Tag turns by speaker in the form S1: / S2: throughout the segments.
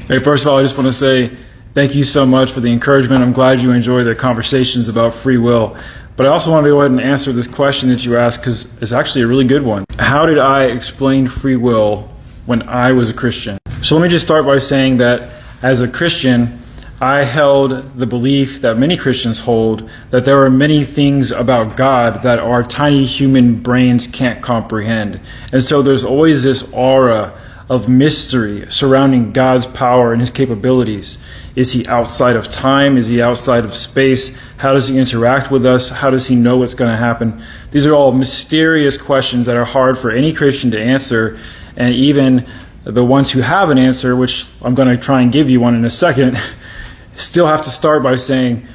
S1: Hey, first of all, I just want to say thank you so much for the encouragement. I'm glad you enjoy the conversations about free will. But I also want to go ahead and answer this question that you asked, because it's actually a really good one. How did I explain free will when I was a Christian? So let me just start by saying that as a Christian, I held the belief that many Christians hold, that there are many things about God that our tiny human brains can't comprehend. And so there's always this aura of mystery surrounding God's power and his capabilities. Is he outside of time? Is he outside of space? How does he interact with us? How does he know what's going to happen? These are all mysterious questions that are hard for any Christian to answer, and even the ones who have an answer, which I'm going to try and give you one in a second, still have to start by saying,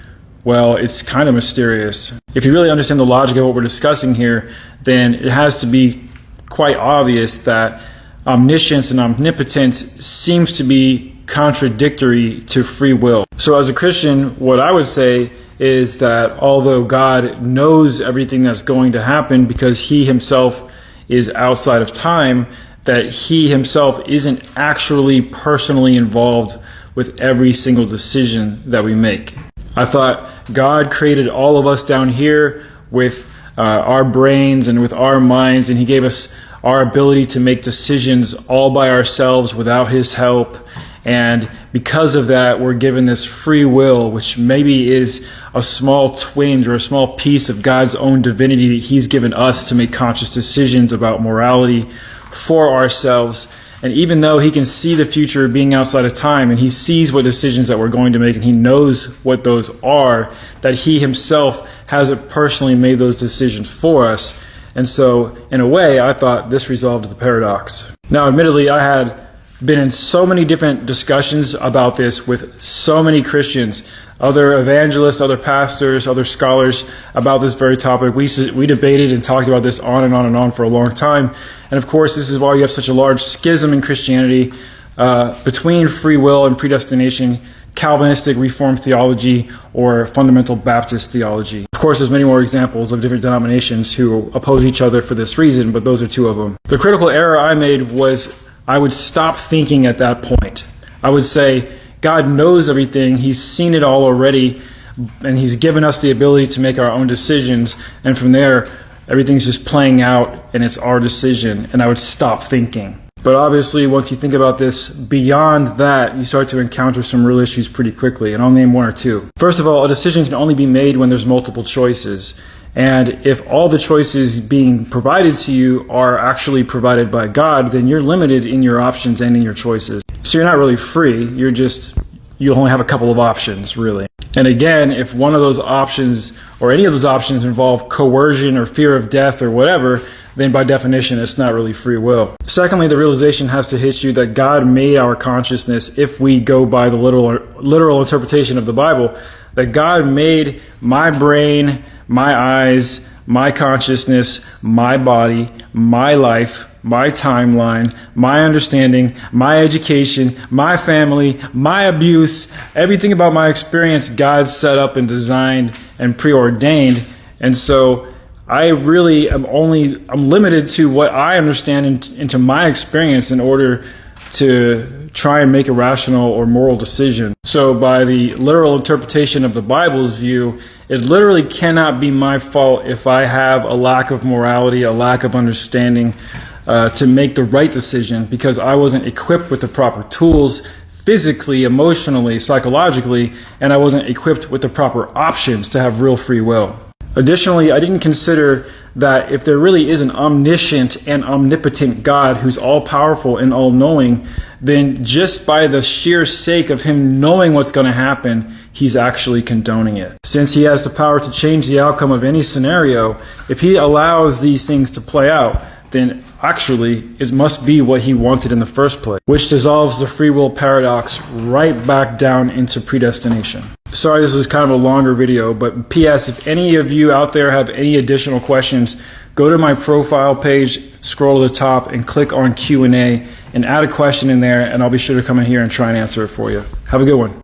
S1: well, it's kind of mysterious. If you really understand the logic of what we're discussing here, then it has to be quite obvious that omniscience and omnipotence seems to be contradictory to free will. So as a Christian, what I would say is that although God knows everything that's going to happen because he himself is outside of time, that he himself isn't actually personally involved with every single decision that we make. I thought God created all of us down here with our brains and with our minds, and he gave us our ability to make decisions all by ourselves without his help. And because of that, we're given this free will, which maybe is a small twinge or a small piece of God's own divinity that he's given us to make conscious decisions about morality for ourselves. And even though he can see the future being outside of time, and he sees what decisions that we're going to make, and he knows what those are, that he himself hasn't personally made those decisions for us. And so, in a way, I thought this resolved the paradox. Now, admittedly, I had been in so many different discussions about this with so many Christians, other evangelists, other pastors, other scholars about this very topic. We debated and talked about this on and on and on for a long time. And of course, this is why you have such a large schism in Christianity between free will and predestination, Calvinistic Reformed theology, or fundamental Baptist theology. Of course, there's many more examples of different denominations who oppose each other for this reason, but those are two of them. The critical error I made was I would stop thinking at that point. I would say, God knows everything, he's seen it all already, and he's given us the ability to make our own decisions, and from there, everything's just playing out, and it's our decision, and I would stop thinking. But obviously, once you think about this, beyond that, you start to encounter some real issues pretty quickly, and I'll name one or two. First of all, a decision can only be made when there's multiple choices. And if all the choices being provided to you are actually provided by God, then you're limited in your options and in your choices. So you're not really free, you only have a couple of options, really. And again, if one of those options, or any of those options, involve coercion or fear of death or whatever, then by definition, it's not really free will. Secondly, the realization has to hit you that God made our consciousness, if we go by the literal interpretation of the Bible, that God made my brain, my eyes, my consciousness, my body, my life, my timeline, my understanding, my education, my family, my abuse, everything about my experience God set up and designed and preordained. And so I really am limited to what I understand into my experience in order to try and make a rational or moral decision. So by the literal interpretation of the Bible's view, it literally cannot be my fault if I have a lack of morality, a lack of understanding to make the right decision, because I wasn't equipped with the proper tools physically, emotionally, psychologically, and I wasn't equipped with the proper options to have real free will. Additionally, I didn't consider that if there really is an omniscient and omnipotent God who's all-powerful and all-knowing, then just by the sheer sake of him knowing what's going to happen, he's actually condoning it. Since he has the power to change the outcome of any scenario, if he allows these things to play out, then actually it must be what he wanted in the first place, which dissolves the free will paradox right back down into predestination. Sorry, this was kind of a longer video, but P.S. if any of you out there have any additional questions, go to my profile page, scroll to the top, and click on Q&A, and add a question in there, and I'll be sure to come in here and try and answer it for you. Have a good one.